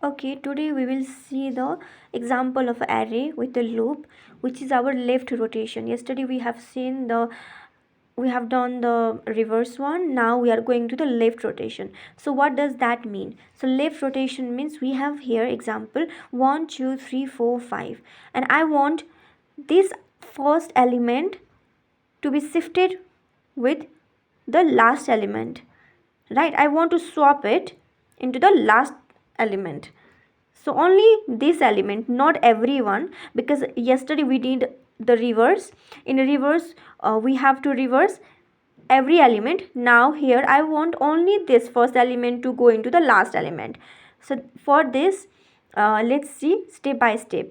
Okay, today we will see the example of array with a loop, which is our left rotation. Yesterday we have done the reverse one. Now we are going to the left rotation. So what does that mean? So left rotation means we have here example 1 2 3 4 5, and I want this first element to be shifted with the last element, right? I want to swap it into the last element. So only this element, not everyone, because yesterday we did the reverse. In reverse, we have to reverse every element. Now here I want only this first element to go into the last element. So for this, let's see step by step.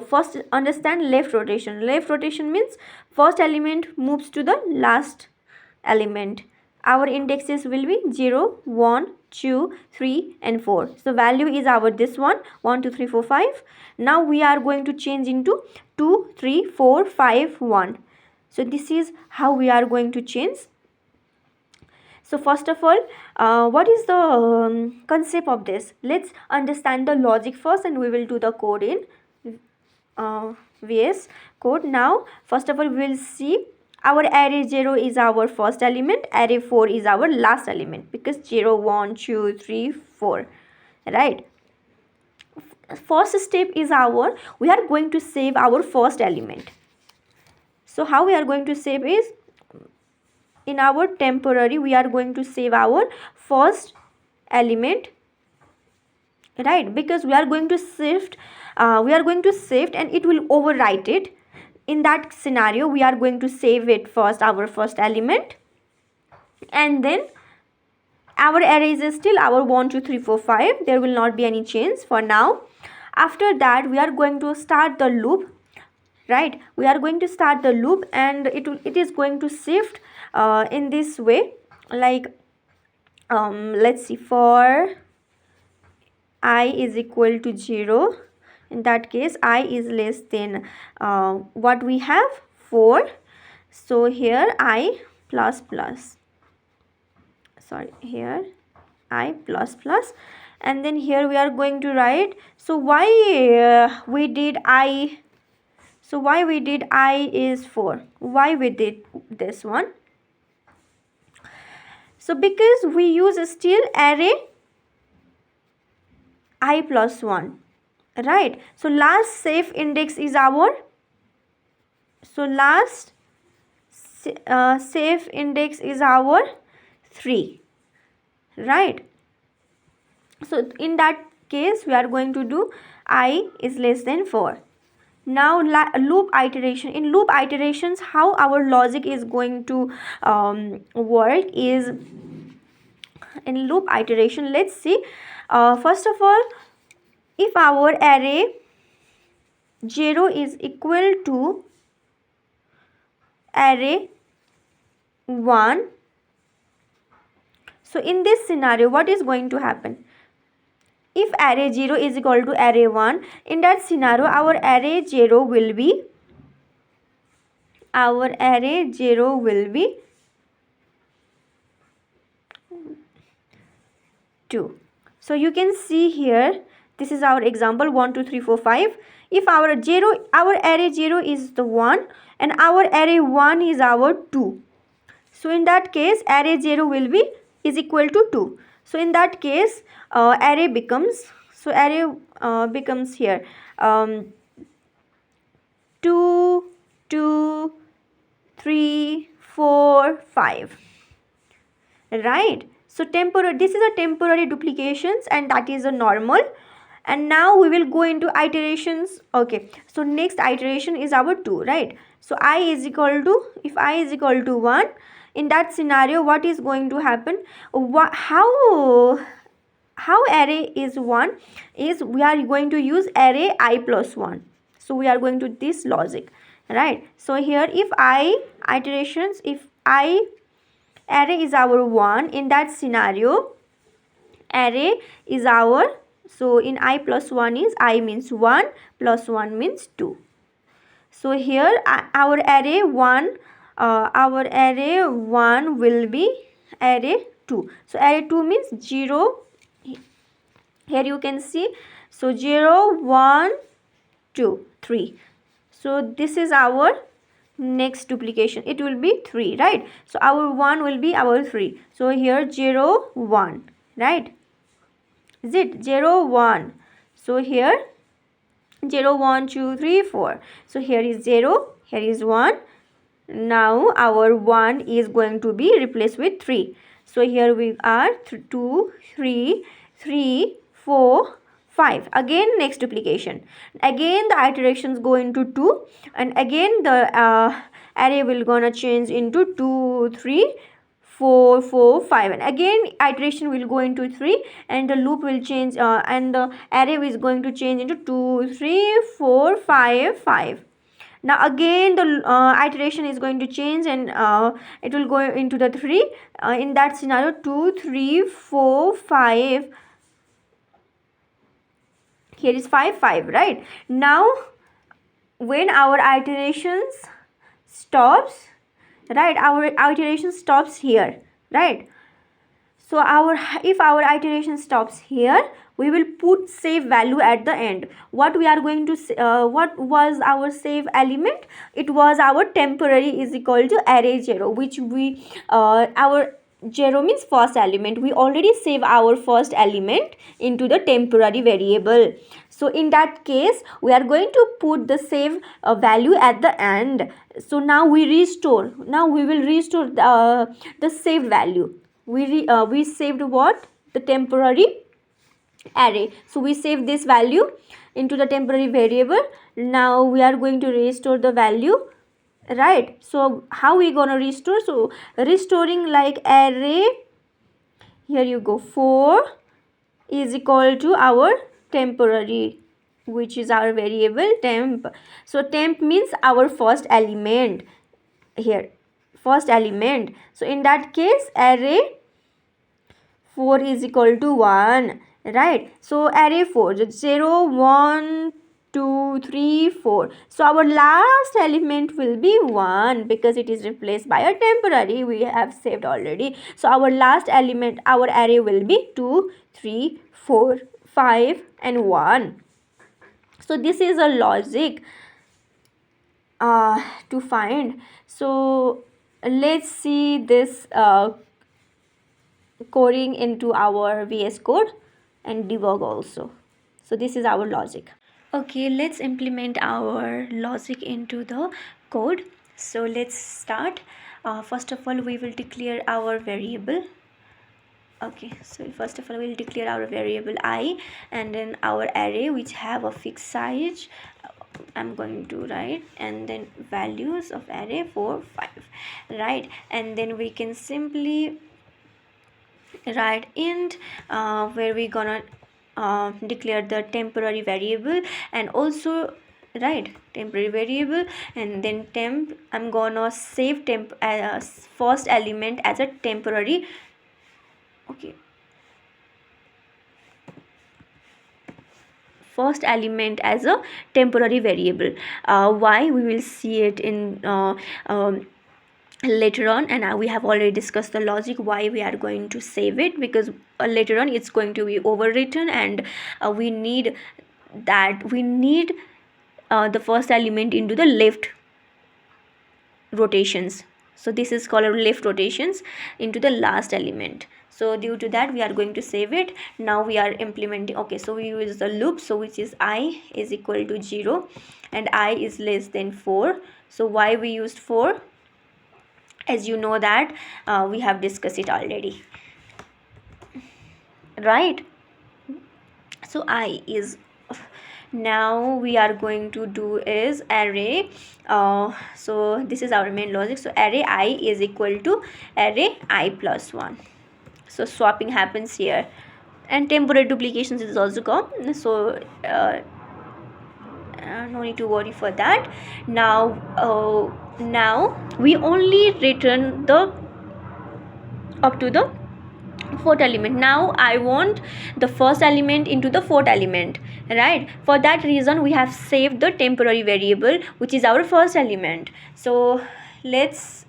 First understand left rotation. Left rotation means first element moves to the last element. Our indexes will be 0 1 2 3 and 4. So value is our this one 1 2 3 4 5. Now we are going to change into 2 3 4 5 1. So this is how we are going to change. So first of all, what is the concept of this? Let's understand the logic first, and we will do the code in VS Code. Now first of all, we will see our array 0 is our first element, array 4 is our last element, because 0 1 2 3 4, right? First step is we are going to save our first element. So how we are going to save is, in our temporary we are going to save our first element, right? Because we are going to shift, and it will overwrite it. In that scenario, we are going to save it first, our first element, and then our array is still our 1 2 3 4 5. There will not be any change for now. After that, we are going to start the loop, right? We are going to start the loop, and it is going to shift in this way, like let's see, for I is equal to 0. In that case, I is less than what we have, 4. So here I plus plus, sorry, here I plus plus, and then here we are going to write. So why we did I? So why we did I is 4? Why we did this one? So because we use still array I plus 1, right? So last safe index is our, so last safe index is our 3, right? So in that case, we are going to do I is less than 4. Now loop iteration. In loop iterations, how our logic is going to work is, in loop iteration, let's see. First of all, if our array 0 is equal to array 1, so in this scenario, what is going to happen? If array 0 is equal to array 1, in that scenario, our array 0 will be 2. So you can see here, this is our example 1 2 3 4 5. If our array 0 is the 1, and our array 1 is our 2. So in that case, array 0 will be is equal to 2. So in that case, array becomes, so array becomes here 2 2 3 4 5, right? So temporary, this is a temporary duplications, and that is a normal. And now we will go into iterations. Okay, so next iteration is our 2, right? So I is equal to, if I is equal to 1, in that scenario, what is going to happen? How array is 1 is, we are going to use array I plus 1. So we are going to this logic, right? So here, if I iterations, if I array is our 1, in that scenario, array is our, so in I plus 1 is, I means 1 plus 1 means 2. So here our array 1 will be array 2. So array 2 means 0 Here you can see, so 0 1 2 3. So this is our next duplication, it will be 3, right? So our 1 will be our 3, so here 0 1, right? Is it 0 1? So here 0 1 2 3 4, so here is 0, here is 1. Now our 1 is going to be replaced with 3, so here we are 2 3 3 4 5. Again next duplication, again the iterations go into 2, and again the array will gonna change into 2 3 4 4 5, and again iteration will go into 3, and the loop will change, and the array is going to change into 2 3 4 5 5. Now again the iteration is going to change, and it will go into the 3. In that scenario 2 3 4 5, here is 5 5, right? Now when our iterations stops, right, our iteration stops here, right? So if our iteration stops here, we will put save value at the end. What we are going to what was our save element? It was our temporary is equal to array 0, which we our 0 means first element. We already save our first element into the temporary variable. So in that case we are going to put the save value at the end. So now we restore, now we will restore the save value. We saved what? The temporary array, so we save this value into the temporary variable. Now we are going to restore the value, right? So how we gonna restore? So restoring like array, here you go, 4 is equal to our temporary, which is our variable temp. So temp means our first element, here first element. So in that case array 4 is equal to 1, right? So array 4, 0 1 2 3 4. So our last element will be 1, because it is replaced by a temporary we have saved already. So our last element, our array will be 2 3 4 5 and 1. So this is a logic to find. So let's see this coding into our VS Code and debug also. So this is our logic. Okay, let's implement our logic into the code. So let's start. First of all, we will declare our variable. Okay, so first of all we'll declare our variable I, and then our array which have a fixed size. I'm going to write, and then values of array 4 5, right? And then we can simply write int where we gonna declare the temporary variable, and also right temporary variable, and then temp, I'm gonna save temp as first element as a temporary. Okay, first element as a temporary variable. Why? We will see it in later on, and we have already discussed the logic why we are going to save it, because later on it's going to be overwritten, and we need the first element into the left rotations. So this is called left rotations into the last element. So due to that we are going to save it. Now we are implementing. Okay, so we use the loop, so which is I is equal to 0 and I is less than 4. So why we used 4? As you know that we have discussed it already, right? So I is, now we are going to do is array. So this is our main logic. So array I is equal to array I plus 1. So swapping happens here, and temporary duplications is also gone, so no need to worry for that. Now we only return the up to the fourth element. Now I want the first element into the fourth element, right? For that reason we have saved the temporary variable, which is our first element. So let's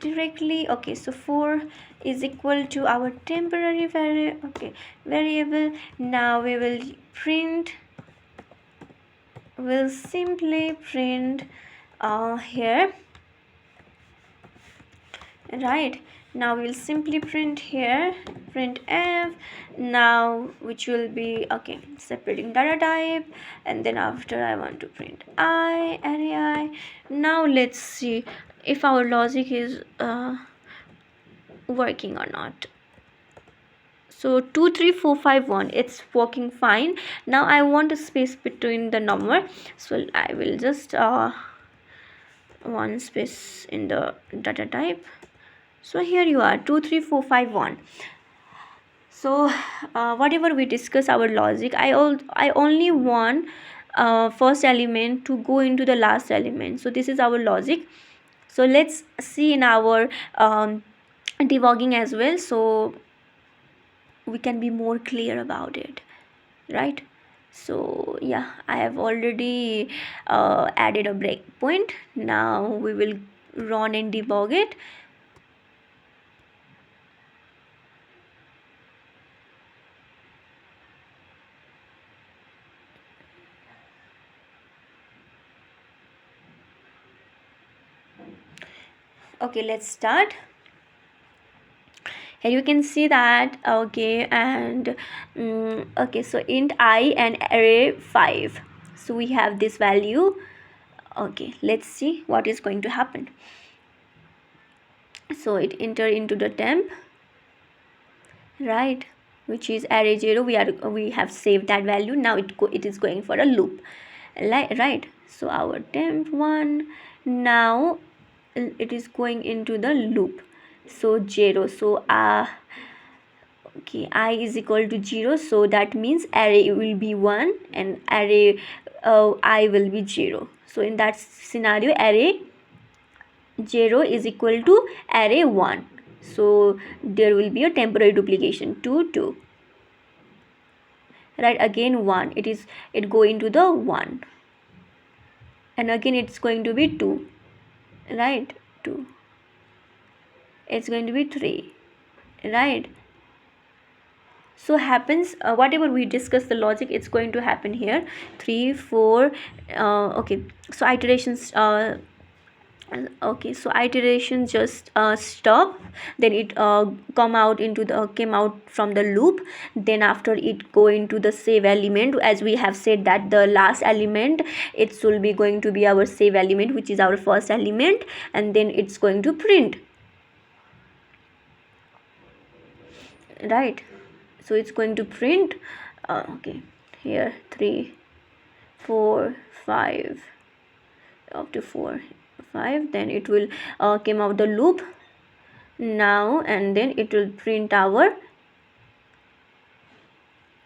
directly, okay, so for is equal to our temporary variable. Now we will print, we'll simply print here, right? Now we'll simply print here, print f, now which will be, okay, separating data type, and then after I want to print I, array I. Now let's see if our logic is working or not. So 2 3 4 5 1, it's working fine. Now I want a space between the number, so I will just one space in the data type. So here you are, 2 3 4 5 1. So whatever we discuss our logic, I only want first element to go into the last element. So this is our logic. So let's see in our debugging as well, so we can be more clear about it, right? So yeah, I have already added a breakpoint. Now we will run and debug it. Okay, let's start. Here you can see that, okay, and okay, so int I and array 5, so we have this value. Okay, let's see what is going to happen. So it enter into the temp, right, which is array 0. We have saved that value. Now it is going for a loop, right? So our temp 1, now it is going into the loop. So 0, so okay, I is equal to 0, so that means array will be 1 and array I will be 0. So in that scenario, array 0 is equal to array 1, so there will be a temporary duplication, 2 2, right? Again 1, it go into the 1, and again it's going to be 2, right? 2, it's going to be 3, right? So happens whatever we discuss the logic, it's going to happen here. 3 4 okay, so iterations okay, so iteration just stop, then it came out from the loop, then after it go into the save element. As we have said that the last element, it will be going to be our save element, which is our first element, and then it's going to print, right? So it's going to print okay, here 3 4 5, up to 4 5, then it will came out the loop now, and then it will print our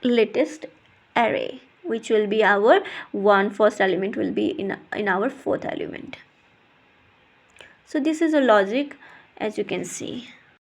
latest array, which will be our first element will be in our fourth element. So this is a logic, as you can see.